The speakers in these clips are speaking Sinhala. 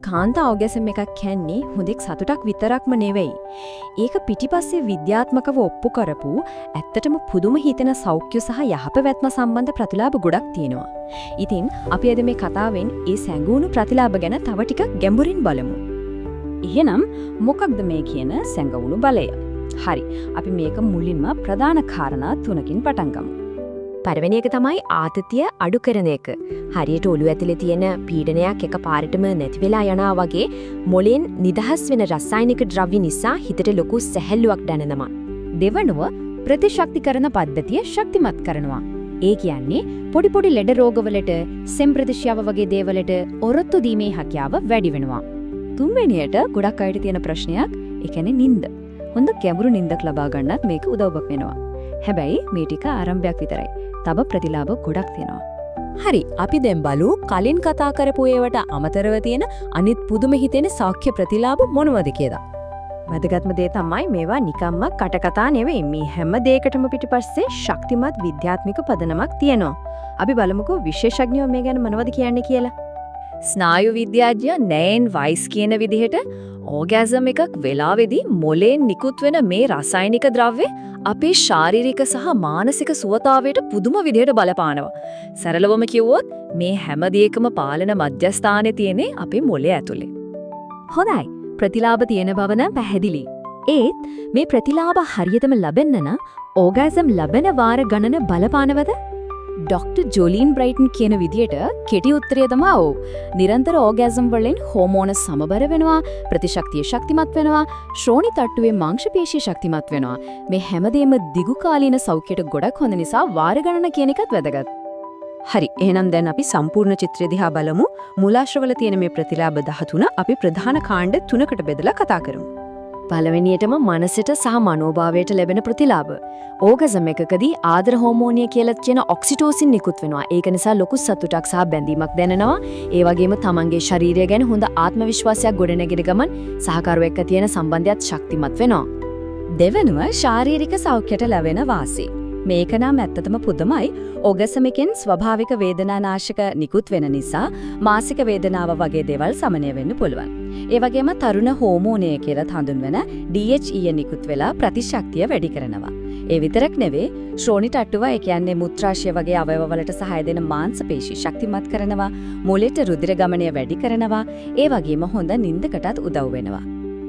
කාන්තා ඕගැසම් එකක් කියන්නේ හොඳක් සතුටක් විතරක්ම නෙවෙයි. ඒක පිටිපස්සේ විද්‍යාත්මකව ඔප්පු කරපු ඇත්තටම පුදුම හිතෙන සෞඛ්‍ය සහ යහපැවැත්ම සම්බන්ධ ප්‍රතිලාභ ගොඩක් තියෙනවා. ඉතින් අපි අද මේ කතාවෙන් ඒ සැඟවුණු ප්‍රතිලාභ ගැන තව ටිකක් ගැඹුරින් බලමු. එහෙනම් මොකක්ද මේ කියන සැඟවුණු බලය? හරි. අපි මේක මුලින්ම ප්‍රධාන කාරණා තුනකින් පටන් ගමු. පළවෙනි එක තමයි ආතතිය අඩු කරන එක. හරියට ඔළුව ඇතුලේ තියෙන පීඩනයක් එකපාරටම නැති වෙලා යනවා වගේ මොළෙන් නිදහස් වෙන රසායනික ද්‍රව්‍ය නිසා හිතට ලොකු සැහැල්ලුවක් දැනෙනවා. දෙවනුව ප්‍රතිශක්තිකරණ පද්ධතිය ශක්තිමත් කරනවා. ඒ කියන්නේ පොඩි පොඩි ලෙඩ රෝගවලට සෙම්ප්‍රතිශ්‍යාව වගේ දේවලට ඔරොත්තු දීමේ හැකියාව වැඩි වෙනවා. තුන්වෙනියට ගොඩක් අයට තියෙන ප්‍රශ්නයක් ඒ කියන්නේ නිින්ද. හොඳ ගැඹුරු නිින්දක් ලබා ගන්නත් මේක උදව්වක් වෙනවා. හැබැයි මේ ටික ආරම්භයක් විතරයි. තව ප්‍රතිලාභ ගොඩක් තියෙනවා. හරි, අපි දැන් බලමු කලින් කතා කරපු ඒවට අමතරව තියෙන අනිත් පුදුම හිතෙන සෞඛ්‍ය ප්‍රතිලාභ මොනවද කියලා. වැදගත්ම දේ තමයි මේවා නිකම්ම කටකතා නෙවෙයි. මේ හැම දෙයකටම පිටිපස්සේ ශක්තිමත් විද්‍යාත්මක පදනමක් තියෙනවා. අපි බලමුකෝ විශේෂඥයෝ මේ ගැන මොනවද කියන්නේ කියලා. ස්නායු විද්‍යාඥ නෑන් වයිස් කියන විදිහට ඕගැසම් එකක් වෙලාවේදී මොළෙන් නිකුත් වෙන මේ රසායනික ද්‍රව්‍ය අපේ ශාරීරික සහ මානසික සුවතාවයට පුදුම විදිහට බලපානවා. සරලවම කිව්වොත් මේ හැම දෙයකම පාලන මධ්‍යස්ථානයේ තියෙන්නේ අපේ මොළය ඇතුලේ. හොඳයි. ප්‍රතිලාභ තියෙන බව නම් පැහැදිලි. ඒත් මේ ප්‍රතිලාභ හරියටම ලැබෙන්න නම් ඕගැසම් ලැබෙන වාර ගණන බලපානවද? ඩොක්ටර් ජොලින් බ්‍රයිටන් කියන විදිහට කෙටි උත්තරය තමයි ඔව්. නිරන්තර ඕගැසම් වලින් හෝමෝන සමබර වෙනවා, ප්‍රතිශක්තිය ශක්තිමත් වෙනවා, ශ්‍රෝණි තට්ටුවේ මාංශ පේශී ශක්තිමත් වෙනවා. මේ හැමදේම දිගු කාලීන සෞඛ්‍යයට ගොඩක් හොඳ නිසා වාර ගණන කියන එකත් වැදගත්. හරි, එහෙනම් දැන් අපි සම්පූර්ණ චිත්‍රය දිහා බලමු. මූලාශ්‍රවල තියෙන මේ ප්‍රතිලාභ 13 අපි ප්‍රධාන කාණ්ඩ 3කට බෙදලා කතා කරමු. පළවෙනියටම මනසට සහ මනෝභාවයට ලැබෙන ප්‍රතිලාභ. ඕගැසම් එකකදී ආදර හෝමෝනිය කියලා කියන ඔක්සිටෝසින් නිකුත් වෙනවා. ඒක නිසා ලොකු සතුටක් සහ බැඳීමක් දැනෙනවා. ඒ වගේම තමන්ගේ ශරීරය ගැන හොඳ ආත්ම විශ්වාසයක් ගොඩනැගෙන ගමන් සහකරුවෙක් එක්ක තියෙන සම්බන්ධයත් ශක්තිමත් වෙනවා. දෙවෙනුව ශාරීරික සෞඛ්‍යයට ලැබෙන වාසි. මේක නම් ඇත්තටම පුදුමයි. ඕගැසම් එකෙන් ස්වභාවික වේදනානාශක නිකුත් වෙන නිසා මාසික වේදනාව වගේ දේවල් සමනය වෙන්න පුළුවන්. ඒ වගේම තරුණ හෝමෝනය කියලා හඳුන්වන DHE නිකුත් වෙලා ප්‍රතිශක්තිය වැඩි කරනවා. ඒ විතරක් නෙවෙයි ශ්‍රෝණි තට්ටුව ඒ කියන්නේ මුත්‍රාශය වගේ අවයවවලට සහාය දෙන මාංශ පේශී ශක්තිමත් කරනවා. මොළයට රුධිර ගමනය වැඩි කරනවා. ඒ වගේම හොඳ නිින්දකටත් උදව් වෙනවා.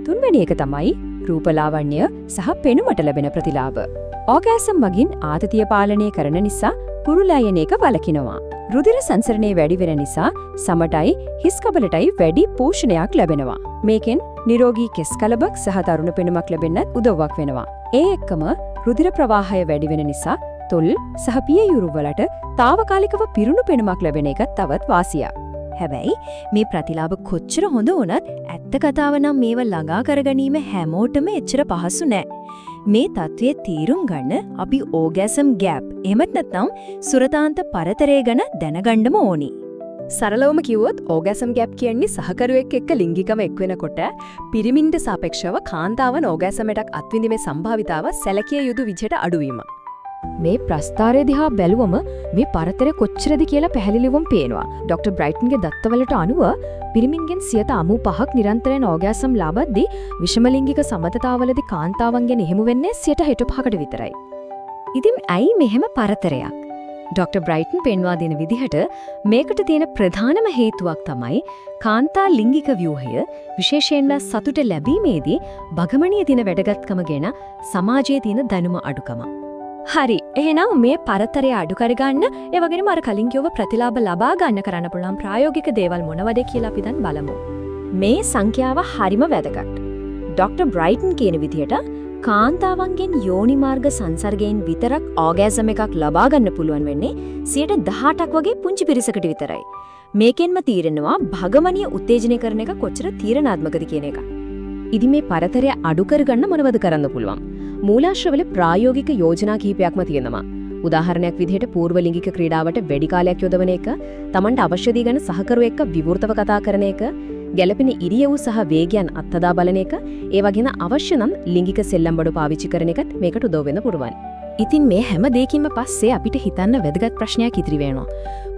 තුන්වෙනි එක තමයි රූපලාවන්‍ය සහ පෙනුමට ලැබෙන ප්‍රතිලාභ. ඕගැසම් මගින් ආතතිය පාලනය කරන නිසා කුරුලයන එක වළකිනවා. රුධිර සංසරණය වැඩි වෙන නිසා සමටයි හිස් කබලටයි වැඩි පෝෂණයක් ලැබෙනවා. මේකෙන් නිරෝගී කෙස් කලබක් සහ තරුණ පෙනුමක් ලැබෙන්නත් උදව්වක් වෙනවා. ඒ එක්කම රුධිර ප්‍රවාහය වැඩි වෙන නිසා තොල් සහ පියයුරු වලට తాවකාලිකව පිරුණු පෙනුමක් ලැබෙන එක තවත් වාසියක්. හැබැයි මේ ප්‍රතිලාභ කොච්චර හොඳ වුණත් ඇත්ත කතාව නම් මේව ළඟා කරගැනීම හැමෝටම එච්චර පහසු නෑ. මේ තත්ත්වයේ තීරුම් ගන්න අපි ඕගැසම් ગેප් එහෙමත් නැත්නම් සුරතාන්ත පරතරය ගැන දැනගන්නම ඕනි. සරලවම කිව්වොත් ඕගැසම් ગેප් කියන්නේ සහකරුවෙක් එක්ක ලිංගිකව එක්වෙනකොට පිරිමින්ට සාපේක්ෂව කාන්තාවන් ඕගැසම් එකක් අත්විඳීමේ සම්භාවිතාව සැලකිය යුතු විදිහට අඩුවීම. මේ ප්‍රස්තාරය දිහා බැලුවම මේ පරතරය කොච්චරද කියලා පැහැදිලිවම පේනවා. ඩොක්ටර් බ්‍රයිටන්ගේ දත්තවලට අනුව පිරිමින්ගෙන් 95% නිරන්තරයෙන් ඕගැසම් ලබද්දී විෂමලිංගික සමතතාවලදී කාන්තාවන්ගෙන් එහෙම වෙන්නේ 65% විතරයි. ඉතින් ඇයි මෙහෙම පරතරයක්? ඩොක්ටර් බ්‍රයිටන් පෙන්වා දෙන විදිහට මේකට තියෙන ප්‍රධානම හේතුවක් තමයි කාන්තා ලිංගික ව්‍යුහය විශේෂයෙන්ම සතුට ලැබීමේදී භගමණීය දින වැඩගත්කම ගැන සමාජයේ තියෙන දැනුම අඩුකම. හරි, එහෙනම් මේ පරතරය අඩු කරගන්න ඒ වගේම අර කලින් කියව ප්‍රතිලාභ ලබා ගන්න කරන්න පුළුවන් ප්‍රායෝගික දේවල් මොනවද කියලා අපි දැන් බලමු. මේ සංඛ්‍යාව හරිම වැදගත්. ඩොක්ටර් බ්‍රයිටන් කියන විදිහට කාන්තාවන්ගෙන් යෝනි මාර්ග සංසර්ගයෙන් විතරක් ඕගැසම් එකක් ලබා ගන්න පුළුවන් වෙන්නේ 18% වගේ පුංචි පිරිසකට විතරයි. මේකෙන්ම තීරණවා භගමණීය උත්තේජනය කරන එක කොච්චර තීරණාත්මකද කියන එක. ඉතින් මේ පරතරය අඩු කරගන්න මොනවද කරන්න පුළුවන්? මූලාශ්‍රවල ප්‍රායෝගික යෝජනා කිහිපයක්ම තියෙනවා. උදාහරණයක් විදිහට පූර්ව ලිංගික ක්‍රීඩාවට වැඩි කාලයක් යොදවන එක, Tamanට අවශ්‍ය දේ ගැන සහකරු එක්ක විවෘතව කතා කරන එක, ගැළපෙන ඉරියව් සහ වේගයන් අත්හදා බලන එක, ඒ වගේම අවශ්‍ය නම් ලිංගික සෙල්ලම්බඩු පාවිච්චි කරන එකත් මේකට උදව් වෙන්න පුළුවන්. ඉතින් මේ හැම දෙයකින්ම පස්සේ අපිට හිතන්න වැදගත් ප්‍රශ්නයක් ඉතිරි වෙනවා.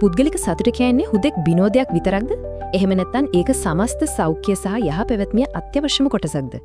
පුද්ගලික සතුට කියන්නේ හුදෙක් විනෝදයක් විතරක්ද? එහෙම නැත්නම් ඒක සමස්ත සෞඛ්‍ය සහ යහපැවැත්මේ අත්‍යවශ්‍යම කොටසක්ද?